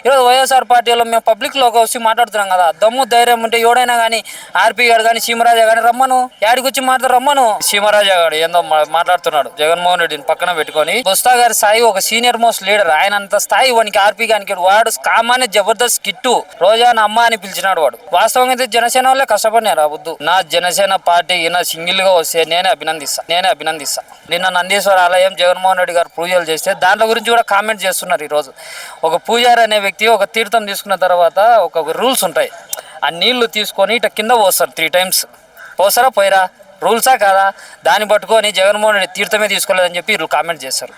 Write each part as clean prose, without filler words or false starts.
ఈరోజు వైఎస్ఆర్ పార్టీలో మేము పబ్లిక్లోకి వచ్చి మాట్లాడుతున్నాం కదా, దమ్ము ధైర్యం ఉంటే ఎవడైనా కానీ ఆర్పీ గారు కానీ సీమరాజా కానీ రమ్మను, యాడికి వచ్చి మాట్లాడు రమ్మను. సీమరాజా గారు ఏందో మాట్లాడుతున్నాడు జగన్మోహన్ రెడ్డిని పక్కన పెట్టుకొని. బొత్స గారి స్థాయి ఒక సీనియర్ మోస్ట్ లీడర్, ఆయన అంత స్థాయి వానికి ఆర్పీ గానికి వాడు కామానే జబర్దస్త్ కిట్టు రోజాను అమ్మ అని పిలిచినాడు వాడు. వాస్తవంగా అయితే జనసేన వాళ్ళే కష్టపడినారు. వద్దు, నా జనసేన పార్టీ ఈయన సింగిల్ గా వస్తే నేనే అభినందిస్తా. నిన్న నందీశ్వర ఆలయం జగన్మోహన్ రెడ్డి గారు పూజలు చేస్తే దాంట్లో గురించి కూడా కామెంట్ చేస్తున్నారు. ఈరోజు ఒక పూజారి అనే వ్యక్తి ఒక తీర్థం తీసుకున్న తర్వాత ఒక రూల్స్ ఉంటాయి. ఆ నీళ్లు తీసుకొని ఇట కింద పోస్తారు 3 times. పోసారా పోయిరా, రూల్సా కాదా? దాన్ని పట్టుకొని జగన్మోహన్ రెడ్డి తీర్థమే తీసుకోలేదని చెప్పి వీళ్ళు కామెంట్ చేస్తారు.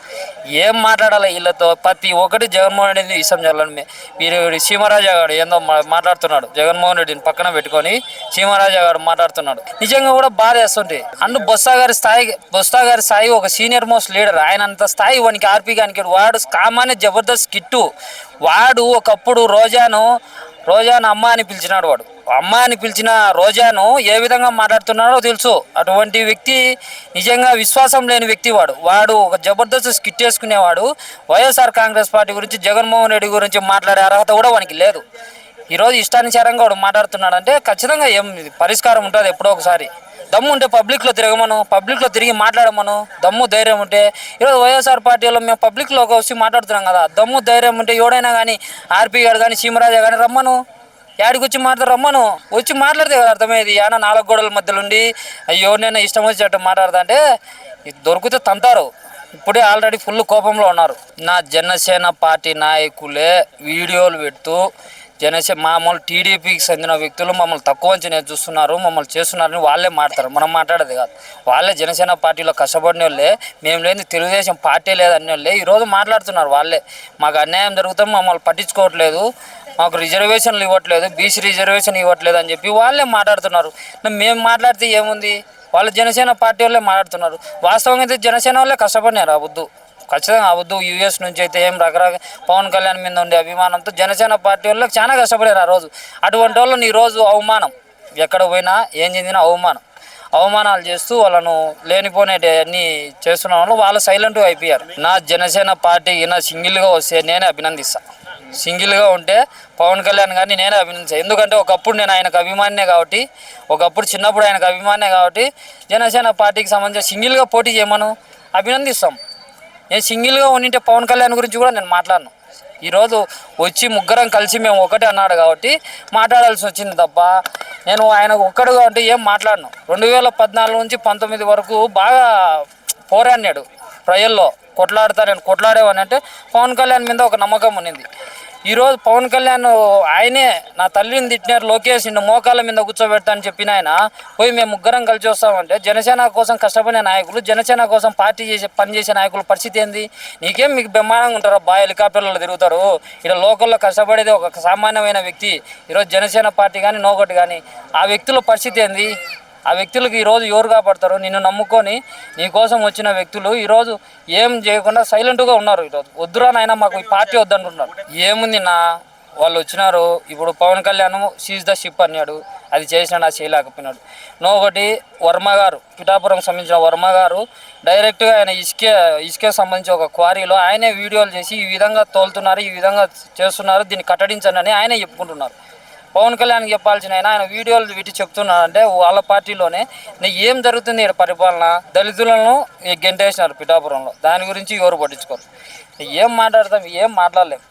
ఏం మాట్లాడాలి వీళ్ళతో? ప్రతి ఒక్కటి జగన్మోహన్ రెడ్డిని ఇష్టం చేయాలని వీరు. సీమరాజా గారు ఏందో మాట్లాడుతున్నాడు జగన్మోహన్ రెడ్డిని పక్కన పెట్టుకొని. సీమరాజా గారు మాట్లాడుతున్నాడు, నిజంగా కూడా బాధ వేస్తుంది. అందు బొత్స గారి స్థాయి ఒక సీనియర్ మోస్ట్ లీడర్, ఆయన అంత స్థాయి వానికి ఆర్పీ గానికి వాడు కామానే జబర్దస్త్ కిట్టు. వాడు ఒకప్పుడు రోజాను అమ్మ అని పిలిచినాడు. వాడు అమ్మ అని పిలిచిన రోజాను ఏ విధంగా మాట్లాడుతున్నాడో తెలుసు. అటువంటి వ్యక్తి నిజంగా విశ్వాసం లేని వ్యక్తి. వాడు ఒక జబర్దస్త్ స్కిట్ వేసుకునేవాడు. వైఎస్ఆర్ కాంగ్రెస్ పార్టీ గురించి, జగన్మోహన్ రెడ్డి గురించి మాట్లాడే అర్హత కూడా వానికి లేదు. ఈరోజు ఇష్టానుసారంగా వాడు మాట్లాడుతున్నాడంటే ఖచ్చితంగా ఏం పరిష్కారం ఉంటుంది ఎప్పుడో ఒకసారి. దమ్ము ఉంటే పబ్లిక్లో తిరగమను, పబ్లిక్లో తిరిగి మాట్లాడమను. దమ్ము ధైర్యం ఉంటే ఈరోజు వైఎస్ఆర్ పార్టీలో మేము పబ్లిక్లోకి వచ్చి మాట్లాడుతున్నాం కదా, దమ్ము ధైర్యం ఉంటే ఎవడైనా కానీ ఆర్పీ గారు కానీ సీమరాజా కానీ రమ్మను, యాడికి వచ్చి మాట్లాడు రమ్మను. వచ్చి మాట్లాడితే కదా అర్థమయ్యేది. ఏమన్నా 4 గోడల మధ్యలో ఉండి ఎవరినైనా ఇష్టం వచ్చేటట్టు మాట్లాడతా అంటే దొరికితే తంతారు. ఇప్పుడే ఆల్రెడీ ఫుల్ కోపంలో ఉన్నారు. నా జనసేన పార్టీ నాయకులే వీడియోలు పెడుతూ మామూలు టీడీపీకి చెందిన వ్యక్తులు మమ్మల్ని తక్కువ అంచనా చూస్తున్నారు, మమ్మల్ని చేస్తున్నారని వాళ్ళే మాట్లాడతారు. మనం మాట్లాడేది కాదు. వాళ్ళే జనసేన పార్టీలో కష్టపడిన వాళ్ళే, మేము లేని తెలుగుదేశం పార్టీ లేదన్న వాళ్ళే ఈరోజు మాట్లాడుతున్నారు. వాళ్ళే మాకు అన్యాయం జరుగుతాం, మమ్మల్ని పట్టించుకోవట్లేదు, మాకు రిజర్వేషన్లు ఇవ్వట్లేదు, బీసీ రిజర్వేషన్ ఇవ్వట్లేదు అని చెప్పి వాళ్ళే మాట్లాడుతున్నారు. మేము మాట్లాడితే ఏముంది? వాళ్ళు జనసేన పార్టీ వాళ్ళే మాట్లాడుతున్నారు. వాస్తవంగా అయితే జనసేన వాళ్ళే కష్టపడినారు. వద్దు, ఖచ్చితంగా అవద్దు. యూఎస్ నుంచి అయితే ఏం రకరకాల పవన్ కళ్యాణ్ మీద ఉండే అభిమానంతో జనసేన పార్టీ వాళ్ళకి చాలా కష్టపడారు ఆ రోజు. అటువంటి వాళ్ళని ఈరోజు అవమానం, ఎక్కడ పోయినా ఏం చెందినా అవమానాలు చేస్తూ వాళ్ళను లేనిపోనే అన్నీ చేస్తున్న వాళ్ళు వాళ్ళు సైలెంట్గా అయిపోయారు. నా జనసేన పార్టీ ఈయన సింగిల్గా వస్తే నేనే అభినందిస్తాను. సింగిల్గా ఉంటే పవన్ కళ్యాణ్ గారిని నేనే అభినందిస్తాను. ఎందుకంటే ఒకప్పుడు నేను ఆయనకు అభిమానినే కాబట్టి, ఒకప్పుడు చిన్నప్పుడు ఆయనకు అభిమానే కాబట్టి జనసేన పార్టీకి సంబంధించి సింగిల్గా పోటీ చేయమను, అభినందిస్తాం. నేను సింగిల్గా ఉండింటే పవన్ కళ్యాణ్ గురించి కూడా నేను మాట్లాడను. ఈరోజు వచ్చి ముగ్గురం కలిసి మేము ఒకటే అన్నాడు కాబట్టి మాట్లాడాల్సి వచ్చింది తప్ప నేను ఆయన ఒక్కడుగా ఉంటే ఏం మాట్లాడను. 2014 నుంచి 19 వరకు బాగా పోరాడినాడు ప్రజల్లో. నేను కొట్లాడేవాని అంటే పవన్ కళ్యాణ్ మీద ఒక నమ్మకం ఉన్నింది. ఈరోజు పవన్ కళ్యాణ్ ఆయనే నా తల్లిని తిట్టినారు, లోకేష్ నిన్ను మోకాళ్ళ మీద కూర్చోబెడతా అని చెప్పిన ఆయన పోయి మేము ముగ్గురం కలిసి వస్తామంటే జనసేన కోసం కష్టపడిన నాయకులు, జనసేన కోసం పార్టీ పనిచేసే నాయకుల పరిస్థితి ఏంది? మీకు బ్రహ్మాండంగా ఉంటారు. హెలికాప్టర్లలో తిరుగుతారు. ఇలా లోకల్లో కష్టపడేది ఒక సామాన్యమైన వ్యక్తి. ఈరోజు జనసేన పార్టీ కానీ నోకటి కానీ ఆ వ్యక్తుల పరిస్థితి ఏంది? ఆ వ్యక్తులకు ఈరోజు ఎవరు కాపాడతారు? నిన్ను నమ్ముకొని నీ కోసం వచ్చిన వ్యక్తులు ఈరోజు ఏం చేయకుండా సైలెంట్గా ఉన్నారు. ఈరోజు వద్దురా నాయన మాకు ఈ పార్టీ వద్దంటున్నారు. ఏముంది వాళ్ళు వచ్చినారు. ఇప్పుడు Pawan Kalyan seize the ship అన్నాడు, అది చేసినాడు, అది చేయలేకపోయినాడు. నోకటి వర్మ గారు, పిఠాపురం సంబంధించిన వర్మ గారు డైరెక్ట్గా ఆయన ఇసుకే సంబంధించి ఒక క్వారీలో ఆయనే వీడియోలు చేసి ఈ విధంగా తోలుతున్నారు, ఈ విధంగా చేస్తున్నారు, దీన్ని కట్టడించండి అని ఆయనే చెప్పుకుంటున్నారు. పవన్ కళ్యాణ్ చెప్పాల్సిన ఆయన వీడియోలు వీటి చెప్తున్నారంటే వాళ్ళ పార్టీలోనే ఏం జరుగుతుంది ఇక్కడ పరిపాలన? దళితులను గెంటేసినారు పిఠాపురంలో, దాని గురించి ఎవరు పట్టించుకోరు. ఏం మాట్లాడతాం? ఏం మాట్లాడలేము.